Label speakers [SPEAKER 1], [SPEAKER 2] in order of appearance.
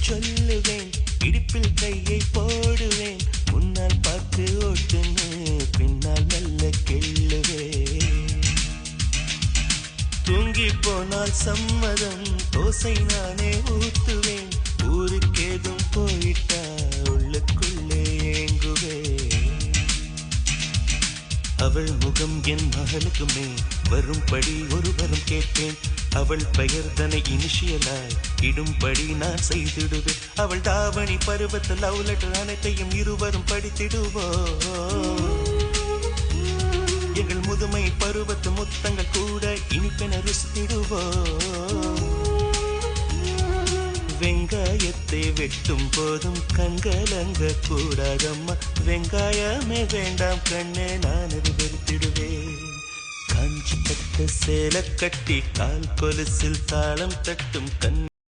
[SPEAKER 1] சொல்லுவேன், இடுப்பில் கையை போடுவேன், முன்னால் பார்த்து ஓட்டுன்னு பின்னால் மெல்ல கிள்ளுவேன். தூங்கி போனால் சம்மதம், தோசை நானே ஊத்துவேன், ஊருக்கேதும் போயிட்டா உள்ளுக்குள்ளே ஏங்குவேன். அவள் முகம் என் மகளுக்குமே வரும்படி ஒரு வரம் கேட்பேன். அவள் பெயர் தன்னை இனிஷியலாய் இடும்படி நான் செய்திடுவேன். அவள் தாவணி பருவத்தில் லவ் லெட்டர் அனைத்தையும் இருவரும் படித்திடுவோம். எங்கள் முதுமை பருவத்து முத்தங்கள் கூட இனிப்பென ருசித்திடுவோம். வெங்காயத்தை வெட்டும் போதும் கண்கலங்க கூடாதம்மா, வெங்காயமே வேண்டாம் கண்ணே நான் அது வெறுத்திடுவேன். காஞ்சி பட்ட சேலை கட்டி கால் கொலுசில் தாளம் தட்டும் கண்